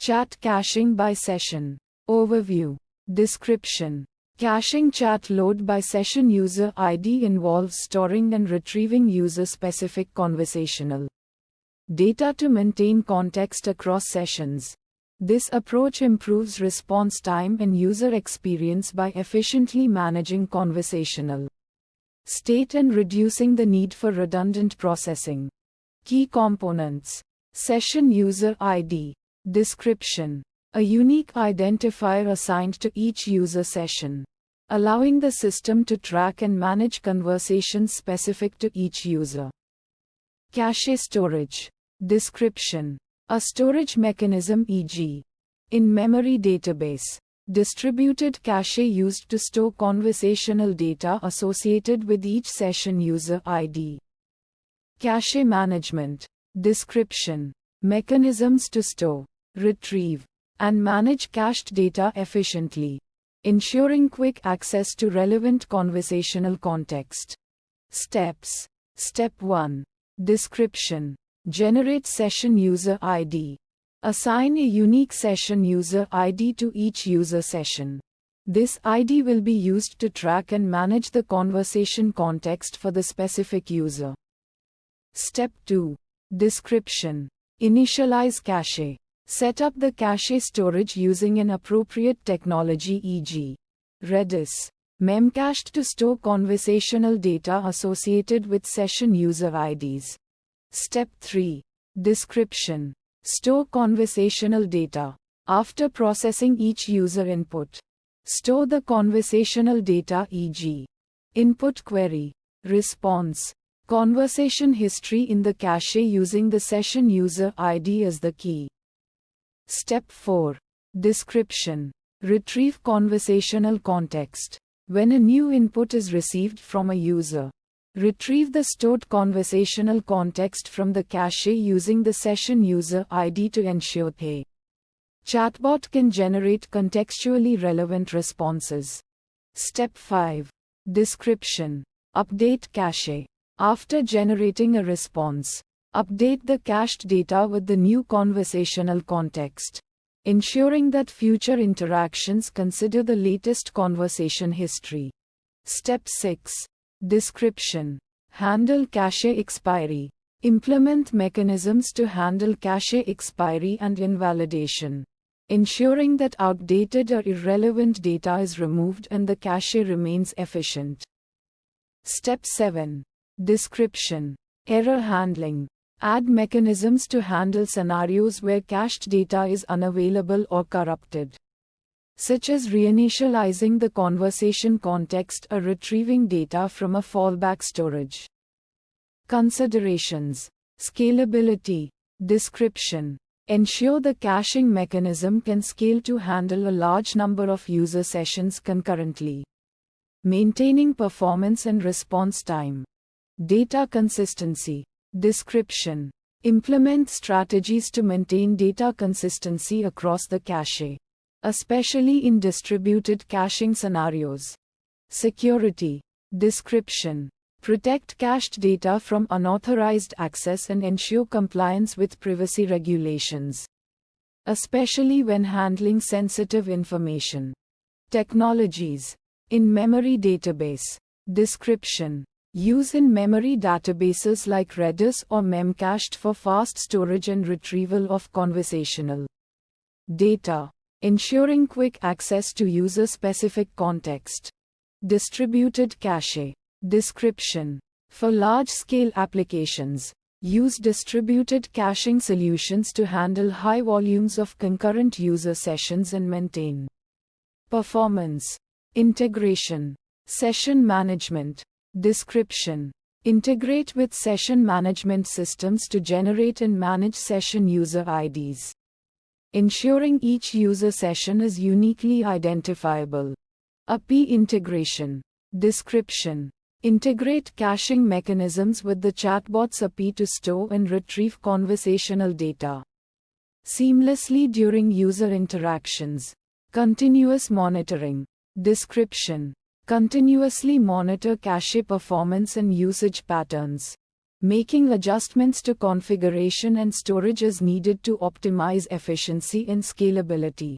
Chat caching by session. Overview. Description. Caching chat load by session user ID involves storing and retrieving user-specific conversational data to maintain context across sessions. This approach improves response time and user experience by efficiently managing conversational state and reducing the need for redundant processing. Key components. Session user ID. Description. A unique identifier assigned to each user session, allowing the system to track and manage conversations specific to each user. Cache storage. Description. A storage mechanism, e.g., in-memory database, distributed cache used to store conversational data associated with each session user ID. Cache management. Description. Mechanisms to store, retrieve, and manage cached data efficiently, ensuring quick access to relevant conversational context. Steps. Step 1. Description. Generate session user ID. Assign a unique session user ID to each user session. This ID will be used to track and manage the conversation context for the specific user. Step 2. Description. Initialize cache. Set up the cache storage using an appropriate technology, e.g., Redis, Memcached, to store conversational data associated with session user IDs. Step 3. Description. Store conversational data. After processing each user input, store the conversational data, e.g., input query, response, conversation history in the cache using the session user ID as the key. Step 4. Description. Retrieve conversational context. When a new input is received from a user, retrieve the stored conversational context from the cache using the session user ID to ensure the chatbot can generate contextually relevant responses. Step 5. Description. Update cache. After generating a response, update the cached data with the new conversational context, ensuring that future interactions consider the latest conversation history. Step 6. Description. Handle cache expiry. Implement mechanisms to handle cache expiry and invalidation, ensuring that outdated or irrelevant data is removed and the cache remains efficient. Step 7. Description. Error handling. Add mechanisms to handle scenarios where cached data is unavailable or corrupted, such as reinitializing the conversation context or retrieving data from a fallback storage. Considerations. Scalability. Description. Ensure the caching mechanism can scale to handle a large number of user sessions concurrently, maintaining performance and response time. Data consistency. Description. Implement strategies to maintain data consistency across the cache, especially in distributed caching scenarios. Security. Description. Protect cached data from unauthorized access and ensure compliance with privacy regulations, especially when handling sensitive information. Technologies. In-memory database. Description. Use in-memory databases like Redis or Memcached for fast storage and retrieval of conversational data, ensuring quick access to user-specific context. Distributed cache. Description. For large-scale applications, use distributed caching solutions to handle high volumes of concurrent user sessions and maintain performance. Integration. Session management. Description. Integrate with session management systems to generate and manage session user IDs, ensuring each user session is uniquely identifiable. API integration. Description. Integrate caching mechanisms with the chatbot's API to store and retrieve conversational data seamlessly during user interactions. Continuous monitoring. Description. Continuously monitor cache performance and usage patterns, making adjustments to configuration and storage as needed to optimize efficiency and scalability.